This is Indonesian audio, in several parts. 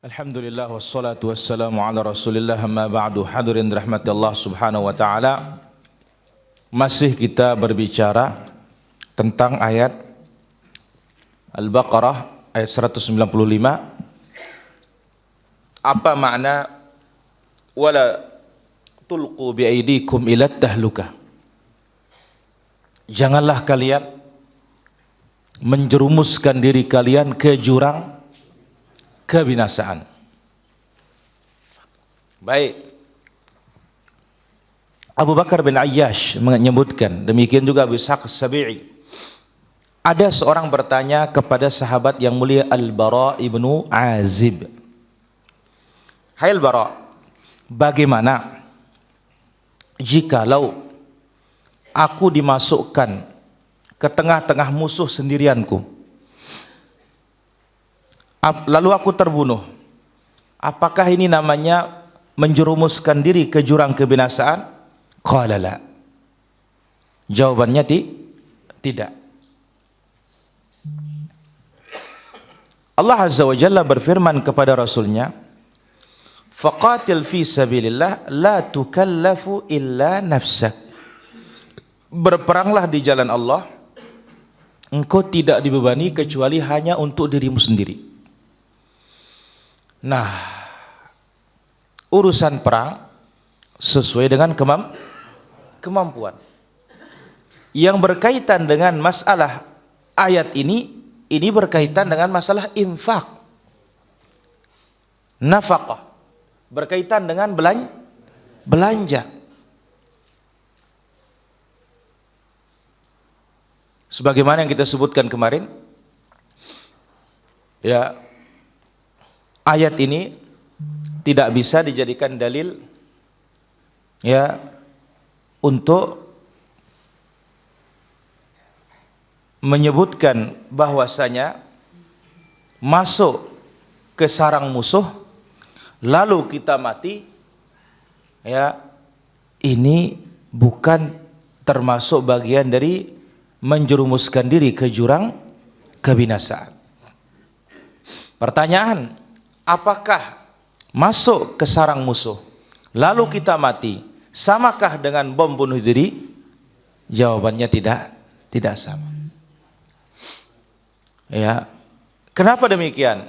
Alhamdulillah wassalatu wassalamu ala rasulillah amma ba'du. Hadirin rahmati Allah subhanahu wa ta'ala, masih kita berbicara tentang ayat Al-Baqarah ayat 195. Apa makna wala tulqu biaidikum ila tahlukah? Janganlah kalian menjerumuskan diri kalian ke jurang kebinasaan. Baik, Abu Bakar bin Ayyash menyebutkan, demikian juga Abu Ishaq As-Sabi'i, ada seorang bertanya kepada sahabat yang mulia Al-Bara ibnu Azib, "Hai Al-Bara, bagaimana jikalau aku dimasukkan ke tengah-tengah musuh sendirianku, lalu aku terbunuh? Apakah ini namanya menjerumuskan diri ke jurang kebinasaan?" Qala la. Jawabannya tidak. Allah Azza wa Jalla berfirman kepada Rasulnya, "Faqatil fi sabilillah la tukallafu illa nafsak." Berperanglah di jalan Allah, engkau tidak dibebani kecuali hanya untuk dirimu sendiri. Nah, urusan perang sesuai dengan kemampuan. Yang berkaitan dengan masalah ayat ini berkaitan dengan masalah infak, nafkah, berkaitan dengan belanja. Sebagaimana yang kita sebutkan kemarin, ya, ayat ini tidak bisa dijadikan dalil, ya, untuk menyebutkan bahwasanya masuk ke sarang musuh lalu kita mati, ya, ini bukan termasuk bagian dari menjerumuskan diri ke jurang kebinasaan. Pertanyaan, apakah masuk ke sarang musuh lalu kita mati samakah dengan bom bunuh diri? Jawabannya tidak sama. Ya, kenapa demikian?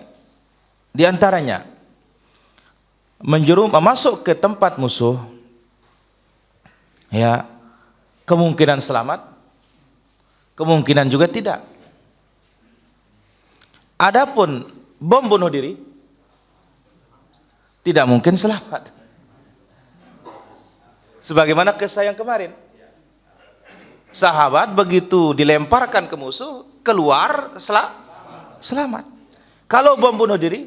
Di antaranya masuk ke tempat musuh, ya, kemungkinan selamat, kemungkinan juga tidak. Adapun bom bunuh diri tidak mungkin selamat. Sebagaimana kisah yang kemarin, sahabat begitu dilemparkan ke musuh keluar selamat. Kalau bom bunuh diri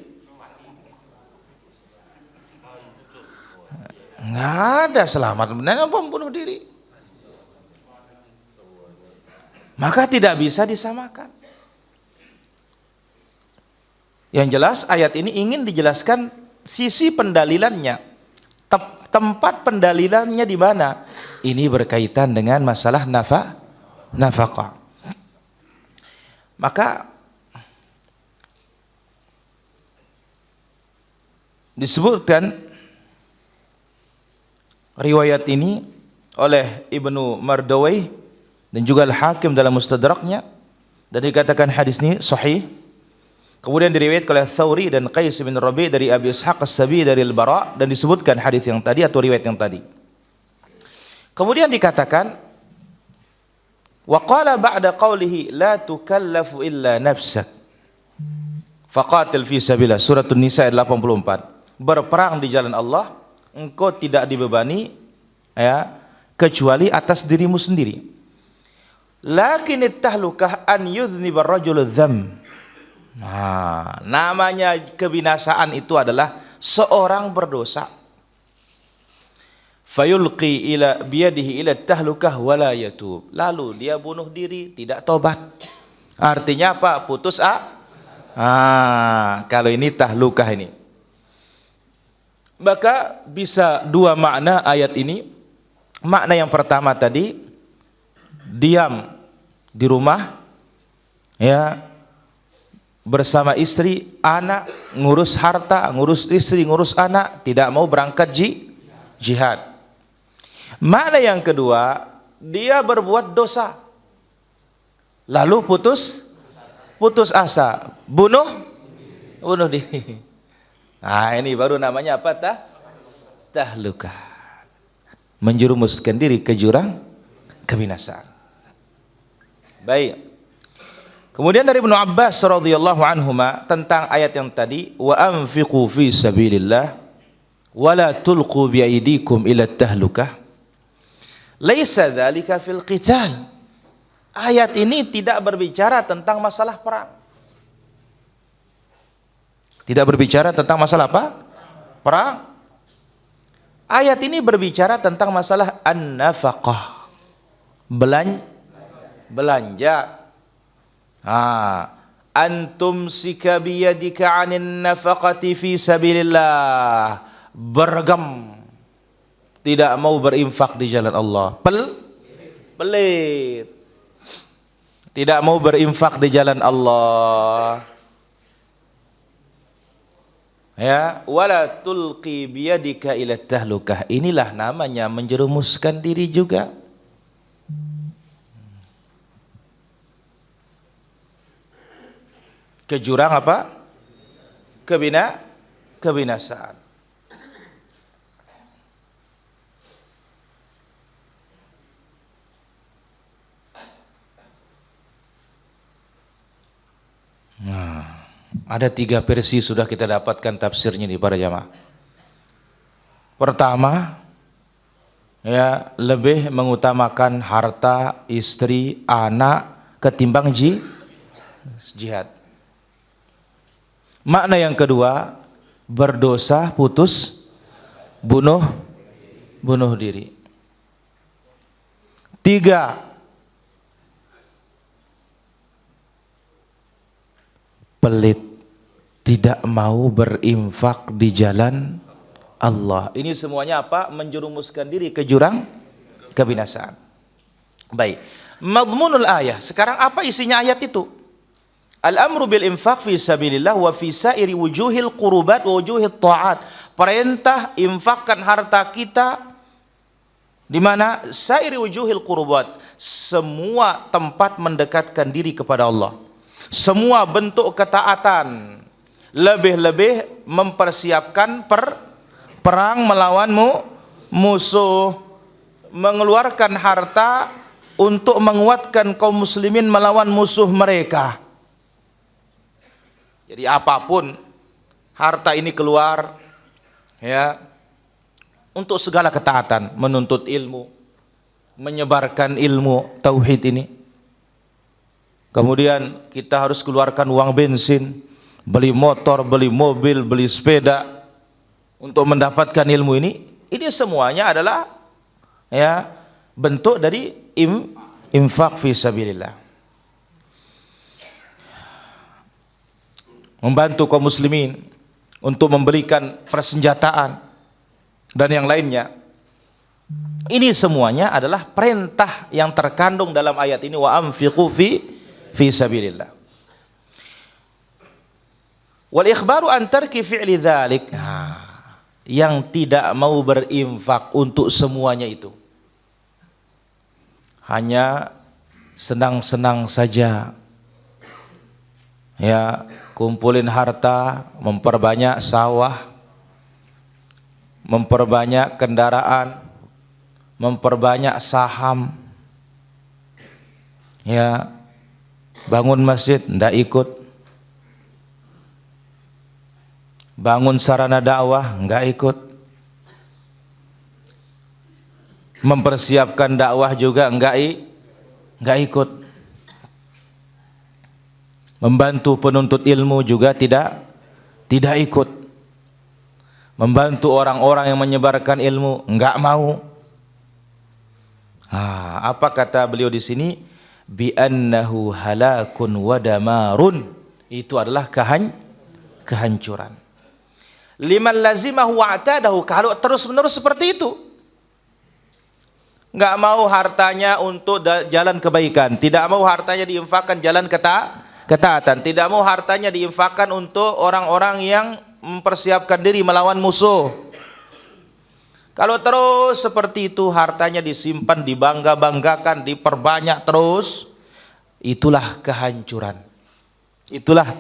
nggak ada selamat, benar bom bunuh diri, maka tidak bisa disamakan. Yang jelas ayat ini ingin dijelaskan sisi pendalilannya, tempat pendalilannya di mana. Ini berkaitan dengan masalah nafkah. Maka disebutkan riwayat ini oleh Ibnu Mardawai dan juga Al-Hakim dalam Mustadraknya, dan dikatakan hadis ini sahih. Kemudian diriwayatkan oleh Thawri dan Qais bin Rabi dari Abi Ishaq As-Sabi'i dari Al-Bara, dan disebutkan hadis yang tadi atau riwayat yang tadi. Kemudian dikatakan, wa qala ba'da qawlihi la tukallafu illa nafsak faqatil fi sabilillah, surat An-Nisa ayat 84. Berperang di jalan Allah, engkau tidak dibebani, ya, kecuali atas dirimu sendiri. Lakin at-tahlukah an yudhniba ar-rajulu dzam. Nah, namanya kebinasaan itu adalah seorang berdosa, fayulqi ila biyadihi ila tahlukah wala yatub, lalu dia bunuh diri, tidak tobat. Artinya apa? Putus kalau ini tahlukah ini. Maka bisa dua makna ayat ini. Makna yang pertama tadi, diam di rumah, ya, bersama istri, anak, ngurus harta, ngurus istri, ngurus anak, tidak mau berangkat jihad. Makna yang kedua, dia berbuat dosa, lalu putus asa, bunuh diri. Nah, ini baru namanya apa? Tahlukah, menjerumuskan diri ke jurang kebinasaan. Baik. Kemudian dari Ibnu Abbas radhiyallahu anhuma tentang ayat yang tadi, wa anfiqu fi sabilillah wa la tulqu bi aydikum ila tahlukah. Laisa dzalika fil qital. Ayat ini tidak berbicara tentang masalah perang. Tidak berbicara tentang masalah apa? Perang. Ayat ini berbicara tentang masalah an-nafaqah. Belanja. Antum sika biyadika 'anin nafaqati fi sabilillah. Bergem. Tidak mau berinfak di jalan Allah. Pelit. Tidak mau berinfak di jalan Allah. Ya, wala tulqi biyadika ila tahlukah. Inilah namanya menjerumuskan diri juga. Ke jurang apa? Kebinasaan. Nah, ada 3 versi sudah kita dapatkan tafsirnya di para jamaah. Pertama, ya, lebih mengutamakan harta, istri, anak ketimbang jihad. Makna yang kedua, berdosa, putus, bunuh diri. 3, pelit, tidak mau berinfak di jalan Allah. Ini semuanya apa? Menjerumuskan diri ke jurang kebinasaan. Baik, madmunul ayah. Sekarang apa isinya ayat itu? Al-amru bil infaq fi sabilillah wa fi sairi wujuhil qurubat wa wujuhit ta'at. Perintah infakkan harta kita di mana sairi wujuhil qurubat, semua tempat mendekatkan diri kepada Allah. Semua bentuk ketaatan. Lebih-lebih mempersiapkan perang melawan musuh, mengeluarkan harta untuk menguatkan kaum muslimin melawan musuh mereka. Jadi apapun harta ini keluar, ya, untuk segala ketaatan, menuntut ilmu, menyebarkan ilmu tauhid ini. Kemudian kita harus keluarkan uang bensin, beli motor, beli mobil, beli sepeda untuk mendapatkan ilmu ini. Ini semuanya adalah, ya, bentuk dari infak fi sabilillah. Membantu kaum muslimin untuk memberikan persenjataan dan yang lainnya. Ini semuanya adalah perintah yang terkandung dalam ayat ini, wa anfiqu fi sabilillah. Wal ikhbaru an tarki fi'li dzalik. Yang tidak mau berinfak untuk semuanya itu, hanya senang-senang saja, ya, kumpulin harta, memperbanyak sawah, memperbanyak kendaraan, memperbanyak saham, ya, bangun masjid ndak ikut, bangun sarana dakwah nggak ikut, mempersiapkan dakwah juga nggak ikut, membantu penuntut ilmu juga tidak ikut, membantu orang-orang yang menyebarkan ilmu nggak mau. Apa kata beliau di sini? Bi annahu halakun wa damarun. Itu adalah kehancuran. Liman lazimahu wa'tadahu, kalau terus-menerus seperti itu. Nggak mau hartanya untuk jalan kebaikan, tidak mau hartanya diinfakkan jalan ketaatan. Tidak mau hartanya diinfakkan untuk orang-orang yang mempersiapkan diri melawan musuh. Kalau terus seperti itu, hartanya disimpan, dibangga-banggakan, diperbanyak terus, itulah kehancuran. Itulah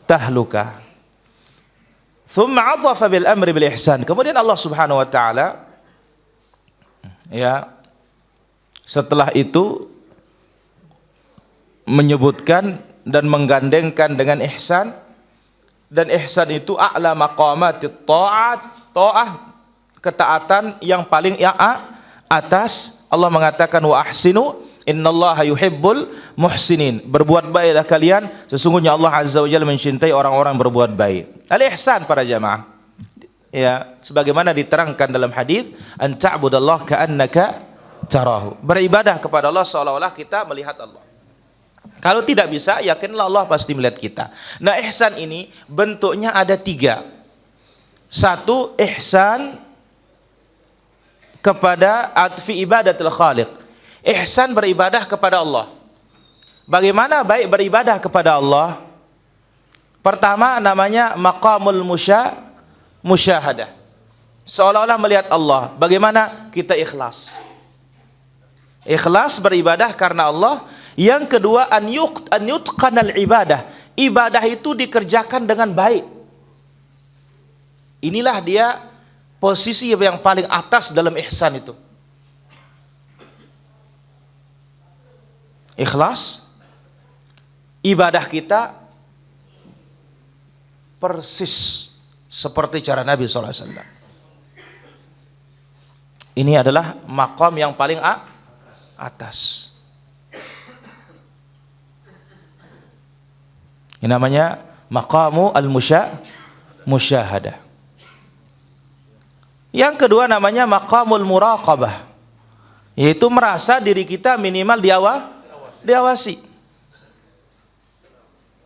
tahluka. Thumma 'atafa bil amri bil ihsan. Kemudian Allah Subhanahu wa taala ya setelah itu menyebutkan dan menggandengkan dengan ihsan, dan ihsan itu a'la maqamatit ta'ah, ketaatan yang paling atas. Allah mengatakan wa ahsinu innallaha yuhibbul muhsinin. Berbuat baiklah kalian, sesungguhnya Allah Azza wa Jalla mencintai orang-orang berbuat baik. Al-ihsan para jamaah, ya sebagaimana diterangkan dalam hadis, an ta'budallaha ka'annaka tarahu. Beribadah kepada Allah seolah-olah kita melihat Allah. Kalau tidak bisa, yakinlah Allah pasti melihat kita. Nah, ihsan ini bentuknya ada 3. Satu, ihsan kepada fi ibadatul khaliq. Ihsan beribadah kepada Allah. Bagaimana baik beribadah kepada Allah? Pertama namanya maqamul musyahadah. Seolah-olah melihat Allah. Bagaimana kita ikhlas? Ikhlas beribadah karena Allah. Yang kedua an yutqanal ibadah. Ibadah itu dikerjakan dengan baik. Inilah dia posisi yang paling atas dalam ihsan itu. Ikhlas, ibadah kita persis seperti cara Nabi SAW. Ini adalah maqam yang paling atas. Ini namanya maqamu al-musyahadah. Yang kedua namanya maqamul muraqabah, yaitu merasa diri kita minimal diawasi.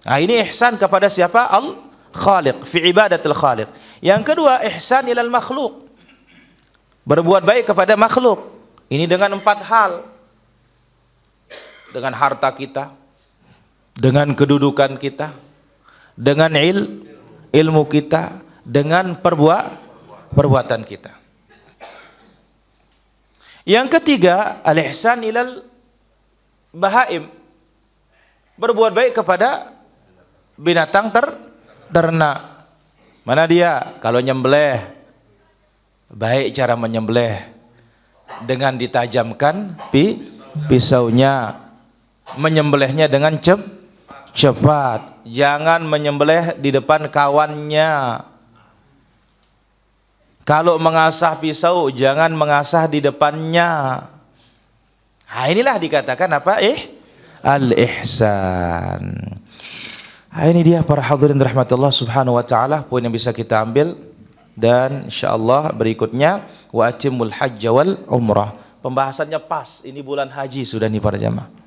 Nah, ini ihsan kepada siapa? Al-Khaliq, fi ibadatul Khaliq. Yang kedua ihsan ilal makhluk, berbuat baik kepada makhluk. Ini dengan 4 hal. Dengan harta kita, dengan kedudukan kita, dengan ilmu kita, dengan perbuatan kita. Yang ketiga, al-ihsan ilal bahaim, berbuat baik kepada binatang ternak. Mana dia? Kalau nyembelih, baik cara menyembelih, dengan ditajamkan pisaunya, menyembelihnya dengan cepat, jangan menyembelih di depan kawannya. Kalau mengasah pisau, jangan mengasah di depannya. Nah, inilah dikatakan apa? Al-ihsan. Nah, ini dia para hadirin rahmatullah subhanahu wa ta'ala, poin yang bisa kita ambil. Dan insyaallah berikutnya wa atimul hajj wal umrah. Pembahasannya pas, ini bulan haji sudah nih para jamaah.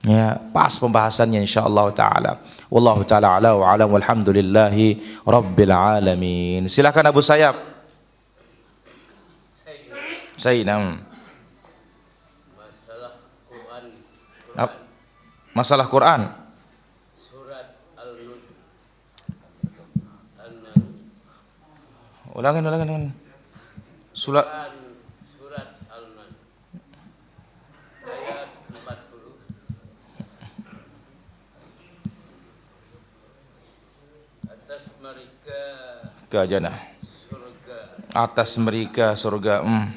Ya, pas pembahasannya insyaallah taala. Wallahu taala ala wa alam walhamdulillahi rabbil alamin. Silakan Abu Sayyab. Sayyidam. Masalah Quran. Surat Al-Nur. Ulangin. Surat Al-Nur. Ayat 40. Atas mereka kajana. surga. Atas mereka surga. Nah,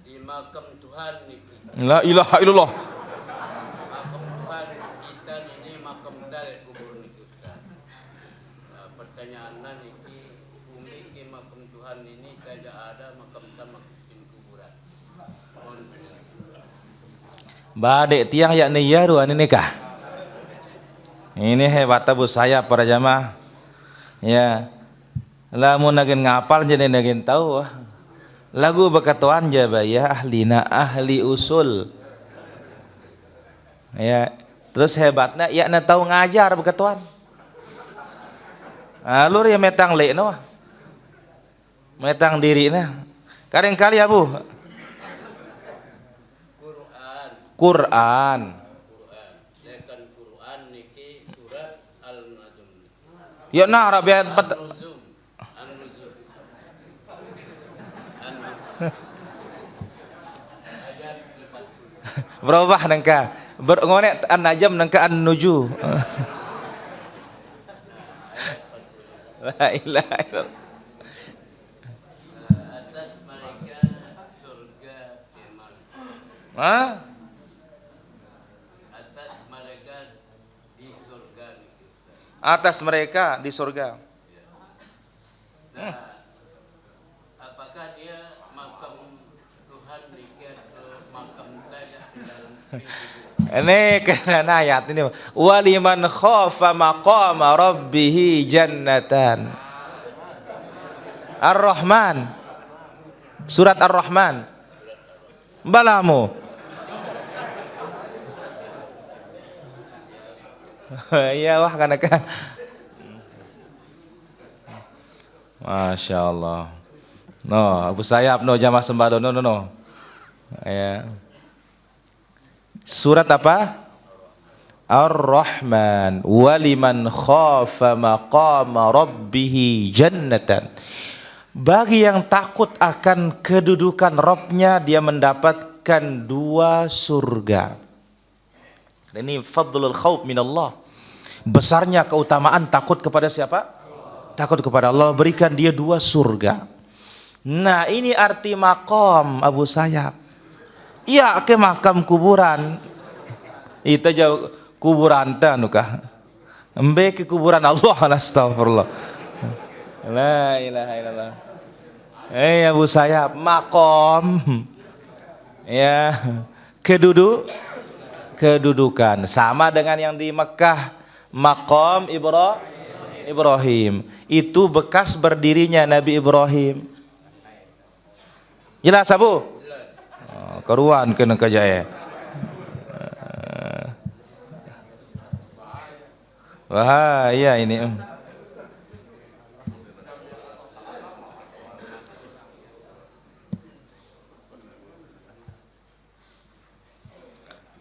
di makam Tuhan itu. La ilaha illallah. Makam Tuhan kita ini makam dal kubur kita. Nah, pertanyaan ini umiki makam Tuhan ini tidak ada makam sama kuburan. Badek tiang yakni yaru ani nikah. Ini hebat Abu Sayyab para jamaah. Ya. Lamun nagen ngapal jadi nagen tahu. Lagu bekatuan jaba ya ahlina ahli usul. Ya, terus hebatnya ya na tahu ngajar bekatuan. Alur ya metang le no. Metang diri na. Kareng kali Abu. Quran. Quran. Second Ya nara biar An-nuzum. An-nuzum. Ayat 40. berubah nangka ngone an-najm nangka an-nuju. La ilaha illallah. Atas mereka surga kemah. Hah? Atas mereka di surga gitu. Atas mereka di surga. Nah, apakah dia makam Tuhan dikir atau makam saja di dalam kehidupan? Ini kena ayat ini. Waliman khafa maqama rabbih jannatan. Ar-Rahman. Surat Ar-Rahman. Balamu. Iya wah kana ka. Masya Allah. No, Abu Sayyaf no jamaah sembado no. Ya. Surat apa? Ar-Rahman. Waliman khafa maqama rabbih jannatan. Bagi yang takut akan kedudukan Rabbnya, dia mendapatkan 2 surga. Ini fadlul khauf minallah. Besarnya keutamaan takut kepada siapa? Takut kepada Allah. Berikan dia 2 surga. Nah ini arti maqam Abu Sayyaf. Iya ke makam kuburan. Itu jauh kuburan tanukah. Embe ke kuburan Allah. Astagfirullah. La ilaha illallah. Abu Sayyaf maqam. Ya, kedudukan sama dengan yang di Mekah maqam Ibrahim. Itu bekas berdirinya Nabi Ibrahim. Jelas Abu? Keruan kena kajaya. Bahaya ini.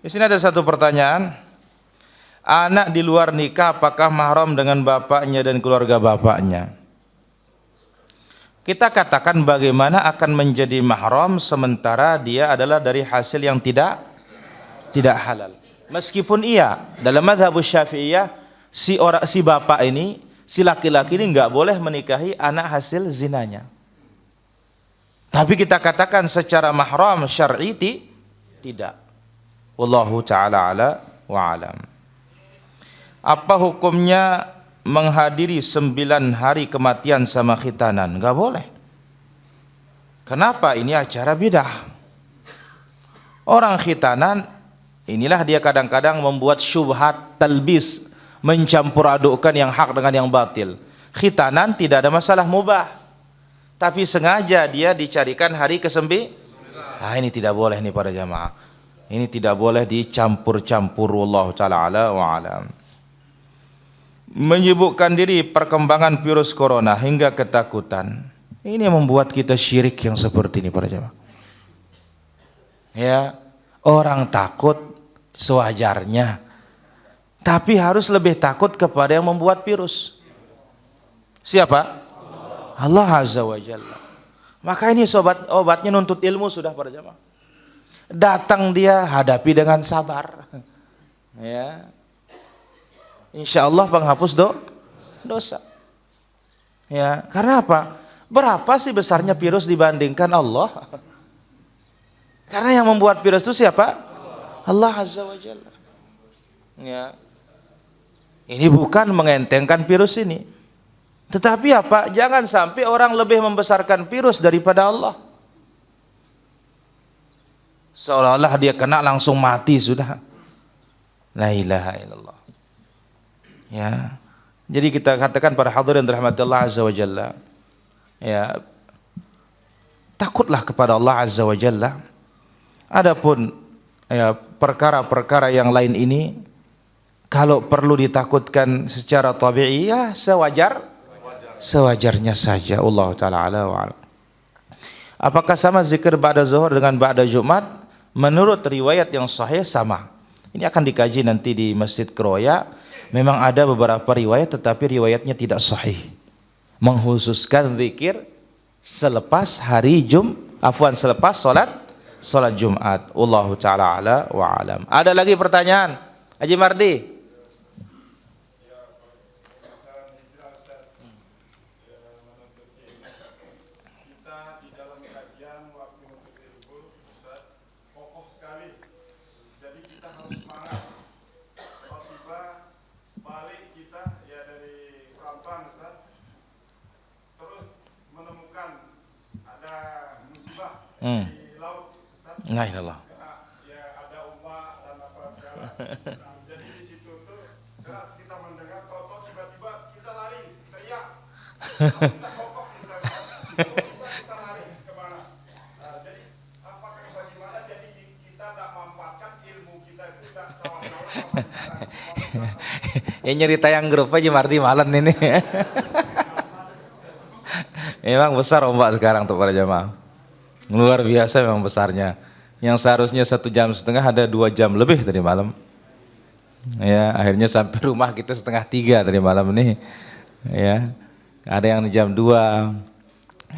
Di sini ada satu pertanyaan. Anak di luar nikah apakah mahram dengan bapaknya dan keluarga bapaknya? Kita katakan bagaimana akan menjadi mahram sementara dia adalah dari hasil yang tidak halal. Meskipun iya dalam mazhab Syafi'iyah si bapak ini, si laki-laki ini enggak boleh menikahi anak hasil zinanya. Tapi kita katakan secara mahram syar'i tidak. Wallahu ta'ala ala wa alam. Apa hukumnya menghadiri 9 hari kematian sama khitanan? Enggak boleh. Kenapa? Ini acara bidah. Orang khitanan inilah dia kadang-kadang membuat syubhat, talbis, mencampur adukkan yang hak dengan yang batil. Khitanan tidak ada masalah mubah. Tapi sengaja dia dicarikan hari ke-9. Ini tidak boleh nih para jamaah. Ini tidak boleh dicampur-campur. Wallahu ta'ala ala wa alam. Menyibukkan diri perkembangan virus corona hingga ketakutan. Ini membuat kita syirik yang seperti ini para jemaah. Ya, orang takut sewajarnya. Tapi harus lebih takut kepada yang membuat virus. Siapa? Allah Azza wa Jalla. Maka ini sobat obatnya nuntut ilmu sudah para jemaah. Datang dia hadapi dengan sabar. Ya. Insya Allah penghapus dosa. Ya, karena apa? Berapa sih besarnya virus dibandingkan Allah? Karena yang membuat virus itu siapa? Allah Azza wa Jalla. Ya. Ini bukan mengentengkan virus ini. Tetapi apa? Jangan sampai orang lebih membesarkan virus daripada Allah. Seolah-olah dia kena langsung mati sudah. La ilaha illallah. Ya. Jadi kita katakan para hadirin rahmat Allah Azza wa Jalla. Ya. Takutlah kepada Allah Azza wa Jalla. Adapun ya perkara-perkara yang lain ini kalau perlu ditakutkan secara tabi'i ya sewajarnya saja. Allah taala ala wa ala. Apakah sama zikir ba'da zuhur dengan ba'da Jumat? Menurut riwayat yang sahih sama. Ini akan dikaji nanti di Masjid Kroya. Memang ada beberapa riwayat tetapi riwayatnya tidak sahih menghususkan zikir selepas selepas salat Jumat. Wallahu taala ala wa alam. Ada lagi pertanyaan? Haji Mardi. Di laut, Ustaz. Nah, ilallah. Ya ada umat dan apa segala. Jadi di situ tuh keras kita mendengar toto tiba-tiba kita lari teriak. Kita kokoh kita bisa kita lari kemana? Jadi apakah bagaimana? Jadi kita tidak memanfaatkan ilmu kita itu tidak tahu-tahu. Ya nyerita yang grup aja Mardi malam ini. Memang besar ombak sekarang untuk para jamaah. Luar biasa memang besarnya. Yang seharusnya 1,5 jam ada 2 jam lebih tadi malam. Ya, akhirnya sampai rumah kita 2:30 tadi malam ini. Ya. Ada yang di jam 2.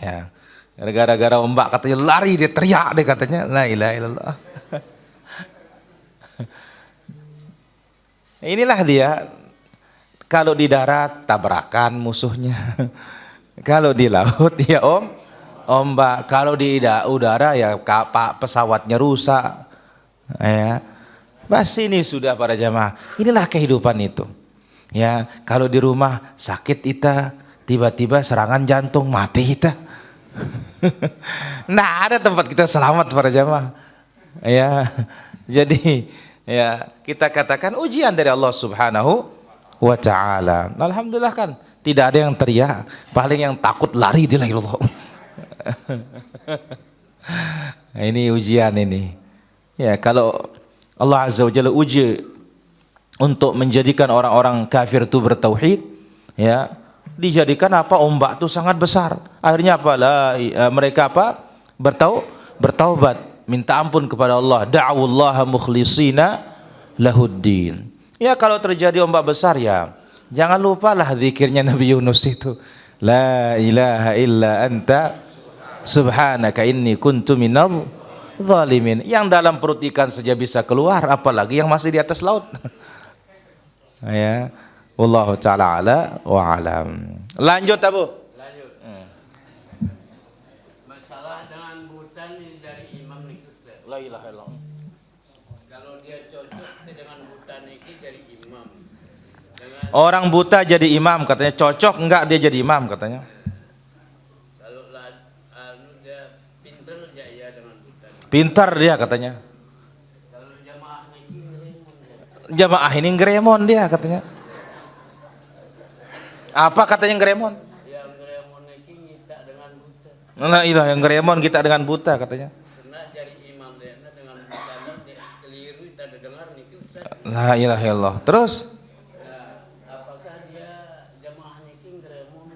Ya. Gara-gara ombak katanya lari dia teriak dia katanya. La ilaha illallah. Inilah dia. Kalau di darat tabrakan musuhnya. Kalau di laut ya ombak, kalau di udara ya pesawatnya rusak. Ya. Bas ini sudah para jamaah. Inilah kehidupan itu. Ya, kalau di rumah sakit kita, tiba-tiba serangan jantung, mati kita. Nah, ada tempat kita selamat para jamaah. Ya. Jadi, ya, kita katakan ujian dari Allah Subhanahu wa taala. Alhamdulillah kan, tidak ada yang teriak, paling yang takut lari di Allah. Ini ujian ini. Ya, kalau Allah Azza wa Jalla uji untuk menjadikan orang-orang kafir itu bertauhid, ya, dijadikan apa? Ombak itu sangat besar. Akhirnya apa? Mereka apa? Bertaubat, minta ampun kepada Allah. Da'awullaha mukhlishina lahuddin. Ya, kalau terjadi ombak besar ya, jangan lupalah zikirnya Nabi Yunus itu. La ilaha illa anta subhanaka inni kuntu minadh zalimin. Yang dalam perut ikan saja bisa keluar, apalagi yang masih di atas laut. Ya, wallahu taala ala wa alam. Lanjut Abu. Lanjut. Masalah dengan buta ini dari imam nih Ustaz. La ilaha illallah. Kalau dia cocok dengan buta niki jadi imam. Dengan Orang buta jadi imam katanya, cocok enggak dia jadi imam katanya? kalau dia pinter aja ya dengan buta. Pintar dia katanya. Kalau jamaah niki ngeremun ya. Jamaah ini ngeremon dia katanya. Apa katanya ngeremon? Yang ngeremun niki nyita dengan buta. Nah, ilah yang ngeremon kita dengan buta katanya. Karena jadi imam dia dengan buta dia keliru kita dengar niki Ustaz. La ilaha illallah. Terus Nah, apakah dia jamaah niki ngeremun?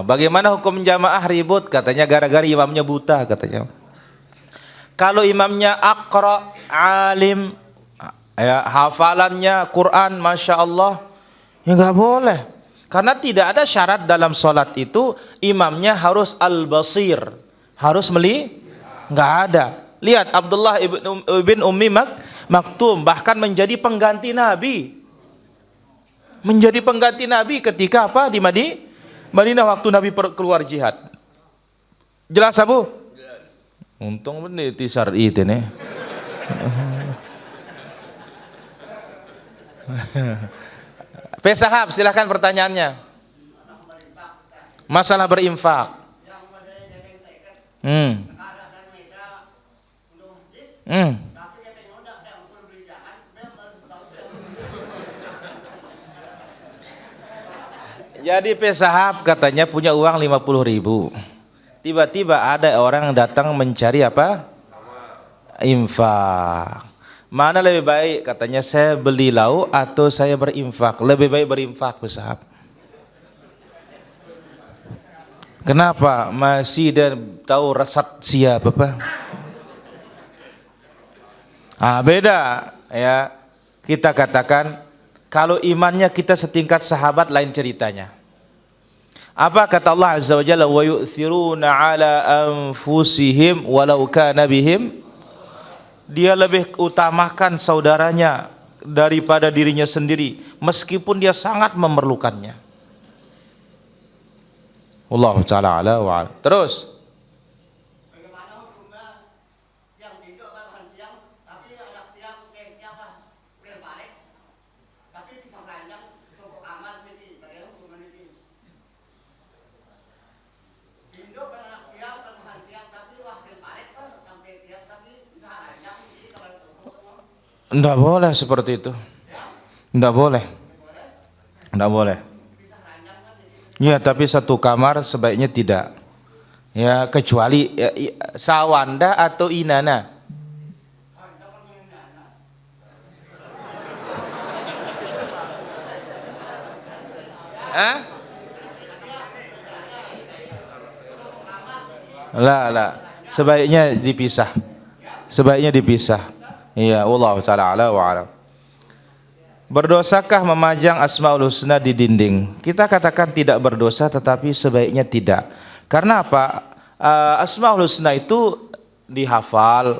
bagaimana hukum jamaah ribut katanya gara-gara imamnya buta katanya. Kalau imamnya aqra, alim, ya, hafalannya Quran masya Allah, ya nggak boleh. Karena tidak ada syarat dalam sholat itu imamnya harus al-basir, harus nggak ada. Lihat Abdullah ibn Ummi Maktum bahkan menjadi pengganti Nabi. Menjadi pengganti Nabi ketika apa? Di Madinah waktu Nabi keluar jihad. Jelas Abu? Untung meniti syar'i itu nih. Pesahab silakan pertanyaannya. Masalah berinfak. Jadi pesahab katanya punya uang 50.000. Tiba-tiba ada orang yang datang mencari apa? Infak. Mana lebih baik? Katanya saya beli lauk atau saya berinfak? Lebih baik berinfak pesahab. Kenapa? Masih dan tahu resep siapa Pak? Beda ya. Kita katakan kalau imannya kita setingkat sahabat lain ceritanya. Apa kata Allah Azza wa Jalla, wa yu'thiruna ala anfusihim walau kana bihim, dia lebih utamakan saudaranya daripada dirinya sendiri meskipun dia sangat memerlukannya. Wallahu ta'ala ala wa ala. Terus Bagaimana hukumnya yang tidur pada tiang, tapi ada tiang kayaknya apa? Terbalik, tapi bisa ranjang toko kamar ini, bagaimana hukuman ini? Tidur pada tiang pada tiang, tapi wah terbalik kok sampai tiang, tapi bisa ranjang ini kalau toko. enggak boleh seperti itu. Enggak boleh. Enggak boleh. Ya, tapi satu kamar sebaiknya tidak. Ya, kecuali sawanda atau inana. Hah? Lah. Sebaiknya dipisah. Sebaiknya dipisah. Iya, wallahu taala ala wa alam. Berdosakah memajang Asmaul Husna di dinding? Kita katakan tidak berdosa, tetapi sebaiknya tidak. Karena apa? Asmaul Husna itu dihafal,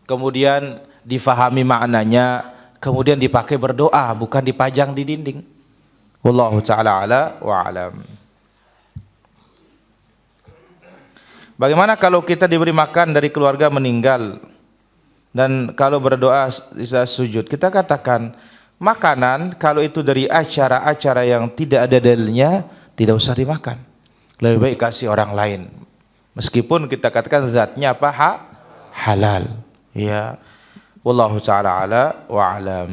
kemudian difahami maknanya, kemudian dipakai berdoa, bukan dipajang di dinding. Wallahu ta'ala ala wa alam. Bagaimana kalau kita diberi makan dari keluarga meninggal dan kalau berdoa bisa sujud? Kita katakan makanan kalau itu dari acara-acara yang tidak ada dalilnya tidak usah dimakan. Lebih baik kasih orang lain. Meskipun kita katakan zatnya apa? Halal. Ya. Wallahu ta'ala ala wa alam.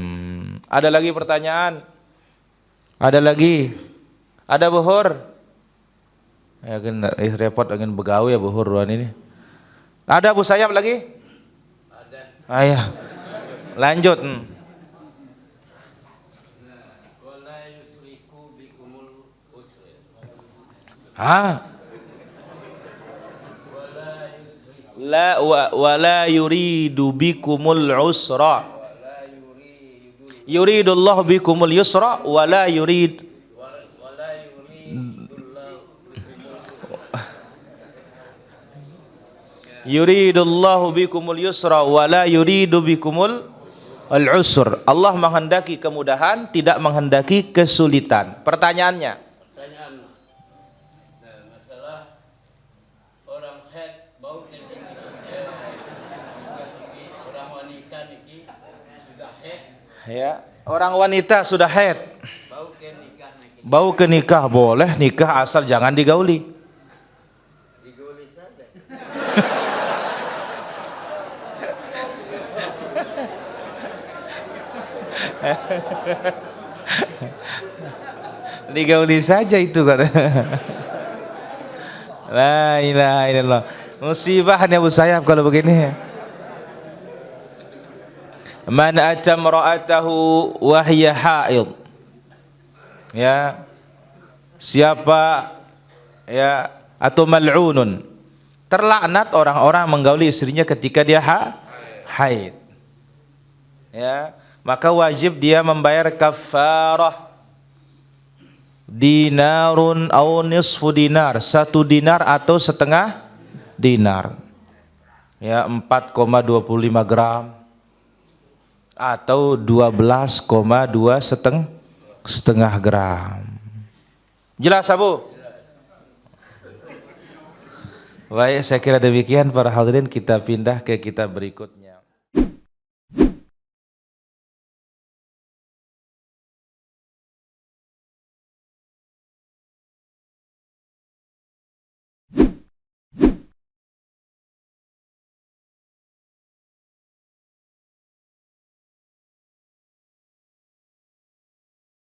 Ada lagi pertanyaan? Ada lagi? Ada buhur? Ya kan repot dengan begawe ya buhur ruan ini. Ada Bu Sayap lagi? Ada. Ayah. Lanjut. Wala yusriku bikumul usri. Wala yuridu bikumul usra. Yuridullahu bikumul yusra wala yurid. Yuridullahu bikumul yusra wala yuridu bikumul al-usr. Allah menghendaki kemudahan, tidak menghendaki kesulitan. Pertanyaannya, Masalah orang head bau tinggi, orang wanita niki sudah head, ya, orang wanita sudah haid, bau ke nikah niki bau ke nikah boleh nikah asal jangan digauli. digoli saja. Digauli saja itu kan. La ilaha illallah. Musibahnya Bu Sayap kalau begini. Man atam ra'atahu wa hiya haid. Ya. Siapa ya atau mal'unun. Terlaknat orang-orang menggauli istrinya ketika dia haid. Ya, maka wajib dia membayar kafarah dinarun au nisfu dinar, 1 dinar atau setengah dinar. Ya, 4,25 gram atau 12,2 setengah gram. Jelas Abu? Baik, saya kira demikian para hadirin, kita pindah ke kitab berikutnya.